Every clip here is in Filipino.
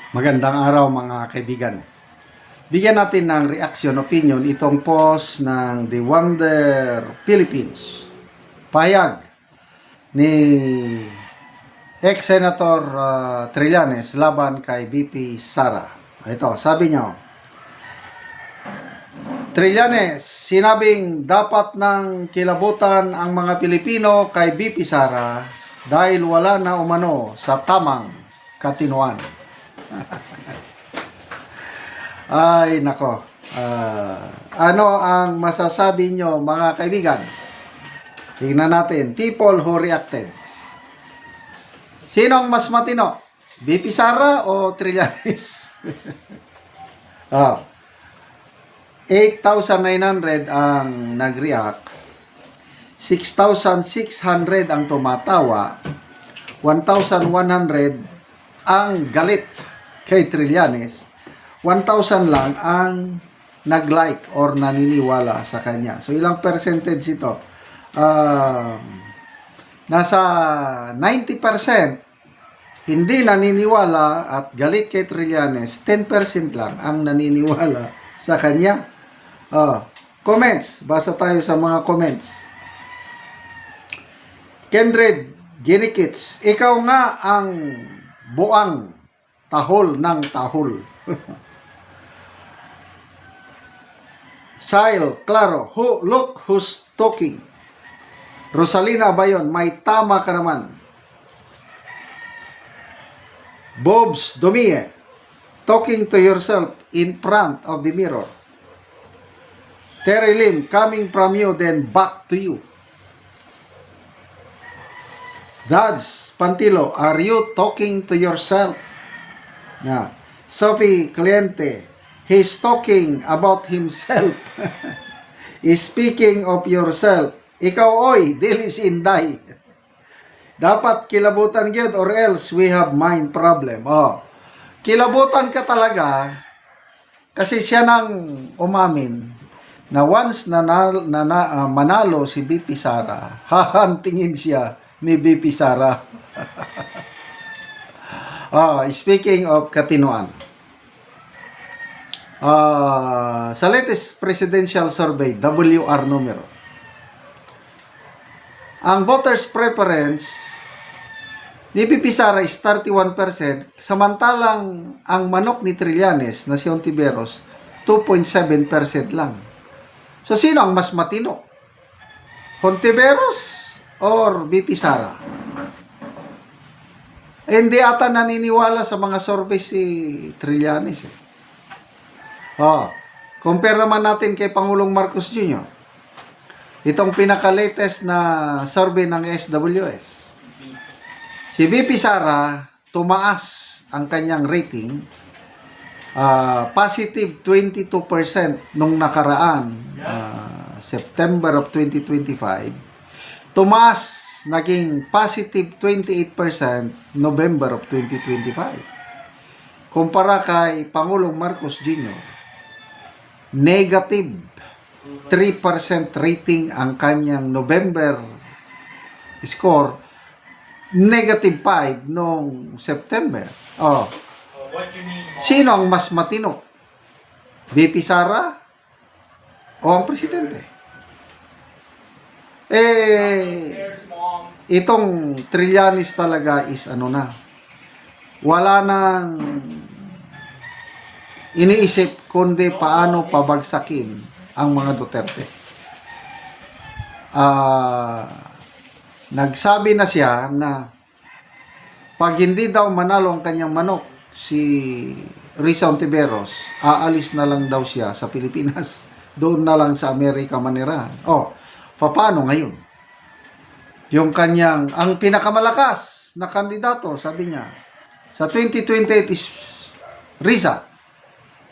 Magandang araw mga kaibigan. Bigyan natin ng reaction, opinion itong post ng The Wonder Philippines. Pahayag ni ex-senator Trillanes laban kay VP Sara. Ito, sabi niya, Trillanes, sinabing dapat nang kilabutan ang mga Pilipino kay VP Sara dahil wala na umano sa tamang katinuan. Ay, nako. Ano ang masasabi nyo, mga kaibigan? Tingnan natin. People who reacted. Sino ang mas matino? VP Sara o Trillanes? 8,900 ang nag-react. 6,600 ang tumatawa. 1,100 ang galit kay Trillanes. 1,000 lang ang nag-like or naniniwala sa kanya. So, ilang percentage ito? Nasa 90% hindi naniniwala at galit kay Trillanes. 10% lang ang naniniwala sa kanya. Comments. Basa tayo sa mga comments. Kendred Ginikits, ikaw nga ang buang tahol ng tahol. Sile, Claro, look who's talking. Rosalina Bayon, may tama ka naman. Bobs Domie, talking to yourself in front of the mirror. Terry Lim, coming from you, then back to you. Dads Pantilo, are you talking to yourself? Yeah. Sophie Cliente, he's talking about himself. Speaking of yourself, ikaw oy, dilis inday. Dapat kilabutan gyud or else we have mind problem. Kilabutan ka talaga kasi siya nang umamin na once manalo si BP Sara, hahantingin siya ni BP Sara. Speaking of katinuan. Sa latest presidential survey, WR numero, ang voters preference ni VP Sara is 31%, samantalang ang manok ni Trillanes na si Ontiveros 2.7% lang. So sino ang mas matino? Ontiveros or VP Sara? Hindi ata naniniwala sa mga survey si Trillanes. Compare naman natin kay Pangulong Marcos Jr. Itong pinaka-latest na survey ng SWS. Si VP Sara, tumaas ang kanyang rating. Positive 22% nung nakaraan, September of 2025. Tumaas, naging positive 28% November of 2025. Kumpara kay Pangulong Marcos Jr., negative 3% rating ang kanyang November score, negative 5 noong September. Sino ang mas matino? VP Sara o ang presidente? Itong Trillanes talaga is wala nang iniisip kundi paano pabagsakin ang mga Duterte. Nagsabi na siya na pag hindi daw manalo ang kanyang manok si Risa Ontiveros, aalis na lang daw siya sa Pilipinas. Doon na lang sa Amerika manirahan. Paano ngayon? Yung kanyang, ang pinakamalakas na kandidato, sabi niya, sa 2028 is Risa.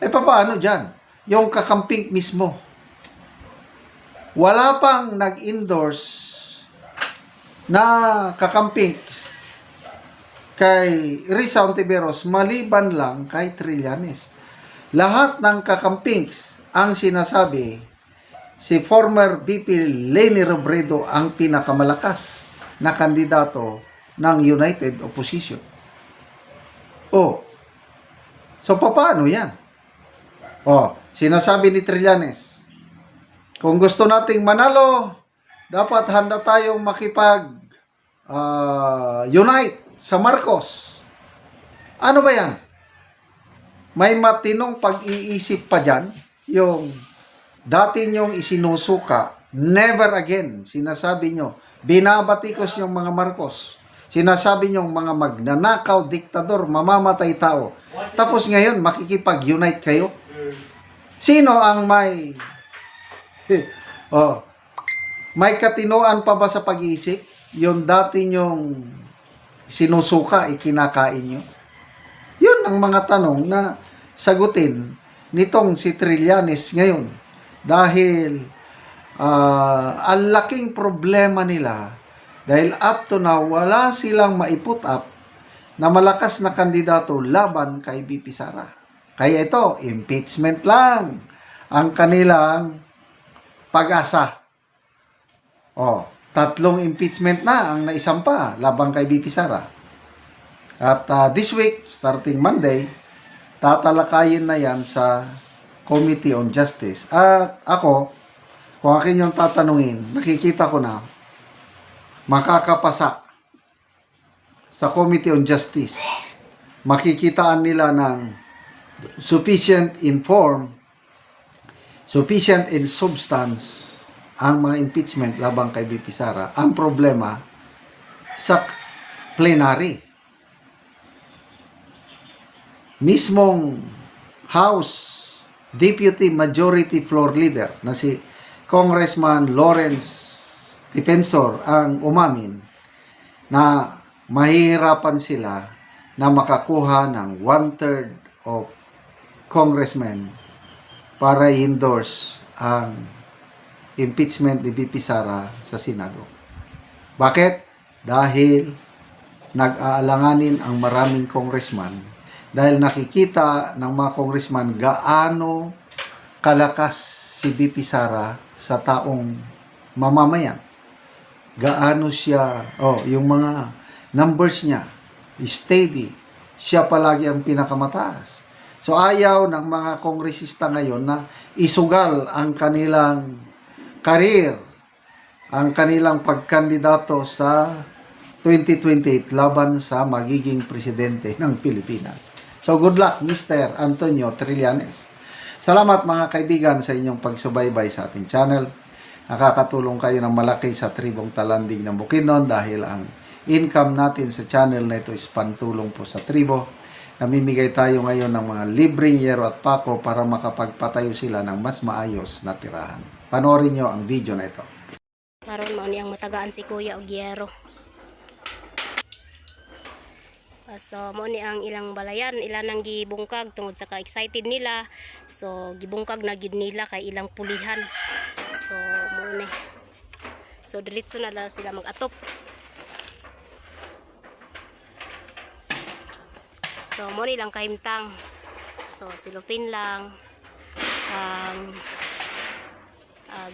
Paano dyan? Yung kakamping mismo. Wala pang nag-endorse na kakamping kay Risa Ontiveros maliban lang kay Trillanes. Lahat ng kakampings ang sinasabi si former VP Leni Robredo ang pinakamalakas na kandidato ng United Opposition. So, paano yan? Sinasabi ni Trillanes, kung gusto nating manalo, dapat handa tayong unite sa Marcos. Ano ba yan? May matinong pag-iisip pa dyan, yung dati nyong isinusuka, never again, sinasabi nyo, binabatikos yung mga Marcos. Sinasabi nyong mga magnanakaw, diktador, mamamatay tao. Tapos ngayon, makikipag-unite kayo? Sino ang may may katinoan pa ba sa pag-iisip? Yung dati nyong sinusuka, ikinakain nyo? Yun ang mga tanong na sagutin nitong si Trillanes ngayon. Dahil ang laking problema nila, dahil up to now, wala silang maiput up na malakas na kandidato laban kay BP Sara. Kaya ito, impeachment lang ang kanilang pag-asa. 3 impeachment na ang naisampa laban kay BP Sara. At this week, starting Monday, tatalakayin na yan sa Committee on Justice. At ako, kung akin yung tatanungin, nakikita ko na makakapasa sa Committee on Justice. Makikitaan nila ng sufficient in form, sufficient in substance ang mga impeachment labang kay BP Sara. Ang problema sa plenary. Mismong House Deputy Majority Floor Leader na si Congressman Lawrence Defensor ang umamin na mahihirapan sila na makakuha ng 1/3 of congressmen para i-endorse ang impeachment ni BP Sara sa Senado. Bakit? Dahil nag-aalanganin ang maraming congressman dahil nakikita ng mga congressman gaano kalakas si BP Sara sa taong mamamayan. Gaano siya, yung mga numbers niya, steady. Siya palagi ang pinakamataas. So ayaw ng mga kongresista ngayon na isugal ang kanilang career, ang kanilang pagkandidato sa 2028 laban sa magiging presidente ng Pilipinas. So good luck, Mr. Antonio Trillanes. Salamat mga kaibigan sa inyong pagsubaybay sa ating channel. Nakakatulong kayo ng malaki sa tribong Talandig ng Bukidnon dahil ang income natin sa channel na ito is pantulong po sa tribo. Namimigay tayo ngayon ng mga libreng yero at pako para makapagpatayo sila ng mas maayos na tirahan. Panoorin nyo ang video na ito. Karon mao niyang matagaan si Kuya og yero. So mo ni ang ilang balayan, ilan ang gibungkag tungod sa ka-excited nila. So gibungkag na gid nila kay ilang pulihan. So mo ni. So diretso na lang sila mag-atop. So mo ni lang kahimtang. So silupin lang ang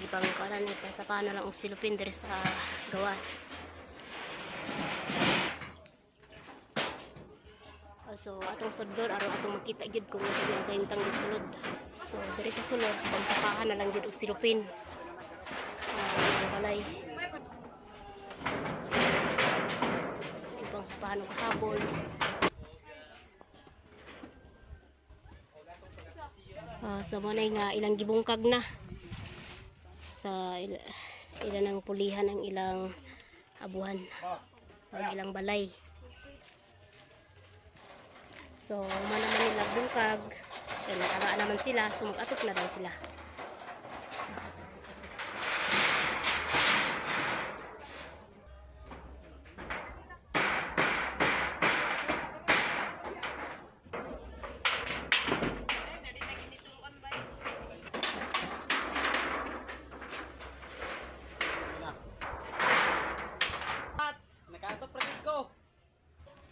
gipang kanan ni sa pana lang og silupin diri sa gawas. So atong sudlor aron atong makita gyud kung ano ang kahimtang gisulod. So diri sa sulod bang sapahan na lang gyud og silupin. Balay. Ibang sapahan og habol. So mo na nga ilang gibungkag na sa ilan ang pulihan ang ilang abuhan ang ilang balay. So man naman nila bungkag kaya nakalaan naman sila, so mag-atop na lang sila.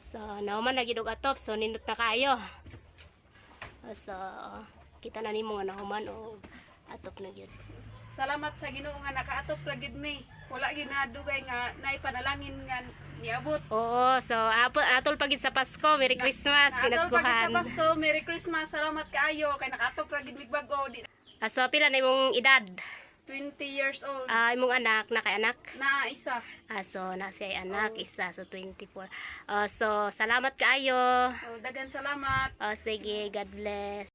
So, nauman na gid og atop, so nindot na kayo. So, kita na nimo nga nahuman og atop na gyud. Salamat sa Ginoo nga nakaatop ra gid mi. Wala gyud na dugay nga naay panalangin nga niabot. Oo, so atol pagid sa Pasko, Merry Christmas, Atol pagit sa kinaskuhan. Pasko, Merry Christmas, salamat kaayo kay nakatok ra gid mig bag-o. So pila na imong edad? 20 years old Imong anak, na kay anak? na isa. So na siya anak, isa, so 24. So salamat kaayo. Dagan salamat. Sige, God bless.